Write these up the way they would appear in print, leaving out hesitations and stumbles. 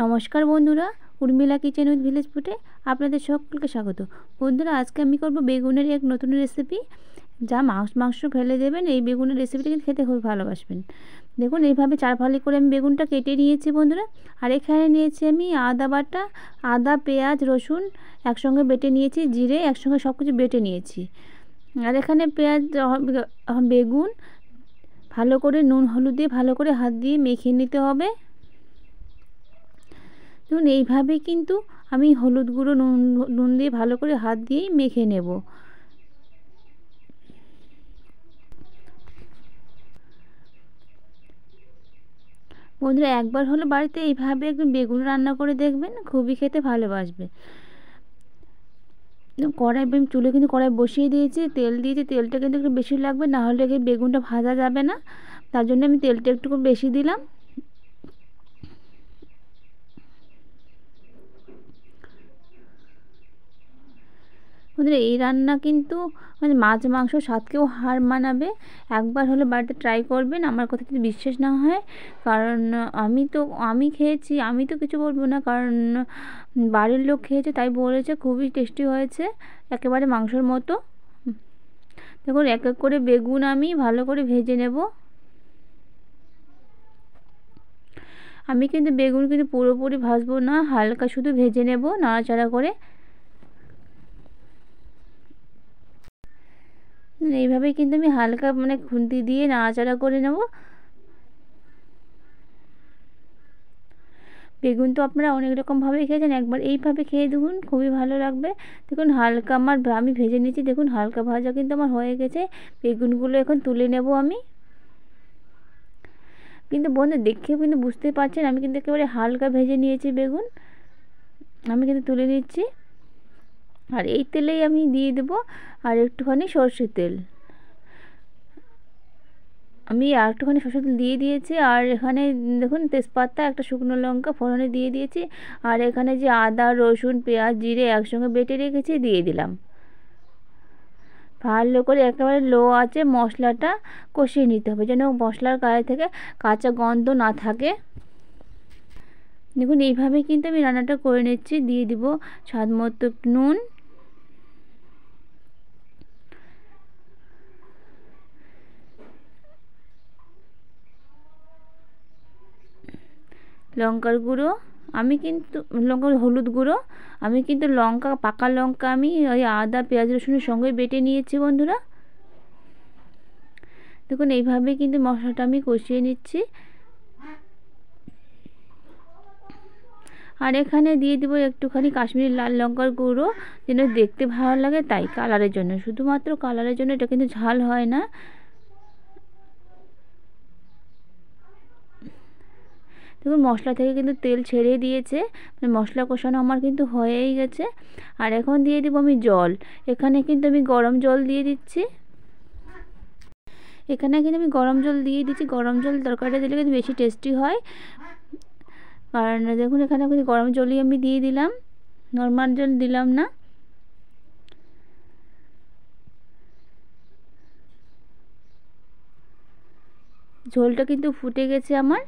নমস্কার বন্ধুরা, Urmila kitchen with village ফুডে আপনাদের সকলকে স্বাগত। বন্ধুরা, আজকে আমি করব বেগুনের এক নতুন রেসিপি। যা মাংস ফেলে দেবেন, এই বেগুনের রেসিপিটা কিন্তু খেতে খুব ভালোবাসবেন। দেখুন, এইভাবে চার ফালি করে আমি বেগুনটা কেটে নিয়েছি বন্ধুরা। আর এখানে নিয়েছি আমি আদা বাটা, আদা, পেঁয়াজ, রসুন একসঙ্গে বেটে নিয়েছি, জিরে একসঙ্গে সব কিছু বেটে নিয়েছি। আর এখানে পেঁয়াজ, বেগুন ভালো করে নুন হলুদ দিয়ে ভালো করে হাত দিয়ে মেখে নিতে হবে। দেখুন, এইভাবে কিন্তু আমি হলুদ গুঁড়ো নুন দিয়ে ভালো করে হাত দিয়েই মেখে নেব। বন্ধুরা, একবার হলো বাড়িতে এইভাবে একদম বেগুন রান্না করে দেখবেন, খুবই খেতে ভালোবাসবে। চুলে কিন্তু কড়াই বসিয়ে দিয়েছি, তেল দিয়েছি। তেলটা কিন্তু একটু বেশি লাগবে, না হলে বেগুনটা ভাজা যাবে না। তার জন্য আমি তেলটা একটু বেশি দিলাম। বন্ধুরা, এই রান্না কিন্তু মাছ মাংস স্বাদকেও হার মানাবে। একবার হলে বাড়িতে ট্রাই করবেন, আমার কথা যদি বিশ্বাস না হয়। কারণ আমি খেয়েছি, আমি তো কিছু বলবো না, কারণ বাড়ির লোক খেয়েছে তাই বলেছে খুবই টেস্টি হয়েছে, একেবারে মাংসর মতো। দেখুন, এক এক করে বেগুন আমি ভালো করে ভেজে নেব। আমি কিন্তু বেগুন কিন্তু পুরোপুরি ভাজবো না, হালকা শুধু ভেজে নেব নাড়াচাড়া করে। এইভাবেই কিন্তু আমি হালকা খুন্তি দিয়ে নাড়াচাড়া করে নেব। বেগুন তো আপনারা অনেক রকমভাবে খেয়েছেন, একবার এইভাবে খেয়ে দেখুন, খুবই ভালো লাগবে। দেখুন, হালকা আমি ভেজে নিয়েছি। দেখুন, হালকা ভাজা কিন্তু আমার হয়ে গেছে। বেগুনগুলো এখন তুলে নেব আমি। কিন্তু বন্ধু, দেখে কিন্তু বুঝতে পারছেন আমি কিন্তু একেবারে হালকা ভেজে নিয়েছি বেগুন। আমি কিন্তু তুলে নিচ্ছি। আর এই তেলেই আমি দিয়ে দেবো আর একটুখানি সর্ষের তেল। আমি আর একটুখানি সরষের তেল দিয়ে দিয়েছি। আর এখানে দেখুন, তেজপাতা, একটা শুকনো লঙ্কা ফোড়নে দিয়ে দিয়েছি। আর এখানে যে আদা, রসুন, পেঁয়াজ, জিরে একসঙ্গে বেটে রেখেছি দিয়ে দিলাম। ভালো করে একেবারে লো আঁচে মশলাটা কষিয়ে নিতে হবে, যেন মশলার গায়ে থেকে কাঁচা গন্ধ না থাকে। দেখুন, এইভাবে কিন্তু আমি রান্নাটা করে নিচ্ছি। দিয়ে দিব স্বাদ মতো নুন, লঙ্কার গুঁড়ো, হলুদ গুঁড়ো। আমি কিন্তু পাকা লঙ্কা আমি ওই আদা, পেঁয়াজ, রসুনের সঙ্গে বেটে নিয়েছি বন্ধুরা। দেখুন, এইভাবে কিন্তু মশলাটা আমি কষিয়ে নিচ্ছি। আর এখানে দিয়ে দিব একটুখানি কাশ্মীরি লাল লঙ্কার গুঁড়ো, যেন দেখতে ভালো লাগে, তাই কালারের জন্য, শুধুমাত্র কালারের জন্য, এটা কিন্তু ঝাল হয় না। দেখুন, মশলা থেকে কিন্তু তেল ছেড়ে দিয়েছে, মশলা কষানো আমার কিন্তু হয়েই গেছে। আর এখন দিয়ে দিব আমি জল। এখানে কিন্তু আমি গরম জল দিয়ে দিচ্ছি। গরম জল তরকারিটা দিলে কিন্তু বেশি টেস্টি হয়। কারণ দেখুন, এখানে কিন্তু গরম জলই আমি দিয়ে দিলাম, নর্মাল জল দিলাম না। ঝোলটা কিন্তু ফুটে গেছে আমার।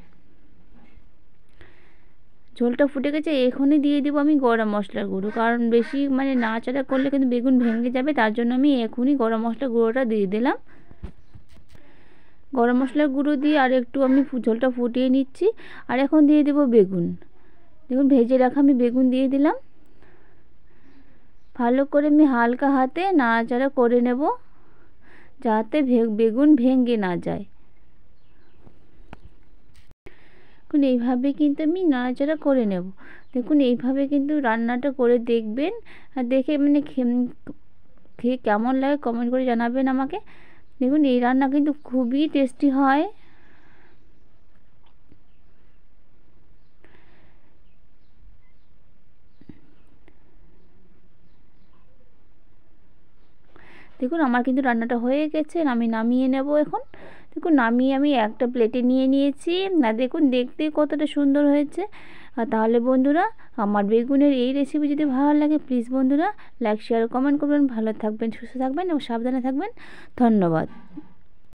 এখনই দিয়ে দেবো আমি গরম মশলার গুঁড়ো, কারণ বেশি নাড়াচাড়া করলে কিন্তু বেগুন ভেঙে যাবে, তার জন্য আমি এখনই গরম মশলার গুঁড়োটা দিয়ে দিলাম। গরম মশলার গুঁড়ো দিয়ে আর একটু আমি ঝোলটা ফুটিয়ে নিচ্ছি। আর এখন দিয়ে দেবো বেগুন। দেখুন, ভেজে রাখা আমি বেগুন দিয়ে দিলাম। ভালো করে আমি হালকা হাতে নাড়াচাড়া করে নেব, যাতে বেগুন ভেঙে না যায়। দেখুন, এইভাবে কিন্তু আমি নাড়াচাড়া করে নেব। দেখুন, এইভাবে কিন্তু রান্নাটা করে দেখবেন, আর দেখে খেয়ে কেমন লাগে কমেন্ট করে জানাবেন আমাকে। দেখুন, এই রান্না কিন্তু খুবই টেস্টি হয়। দেখুন, আমার কিন্তু রান্নাটা হয়ে গেছে, আমি নামিয়ে নেব এখন। দেখুন, নামিয়ে আমি একটা প্লেটে নিয়ে নিয়েছি। না, দেখুন দেখতে কতটা সুন্দর হয়েছে। আর তাহলে বন্ধুরা, আমার বেগুনের এই রেসিপি যদি ভালো লাগে, প্লিজ বন্ধুরা লাইক, শেয়ার, কমেন্ট করবেন। ভালো থাকবেন, সুস্থ থাকবেন এবং সাবধানে থাকবেন। ধন্যবাদ।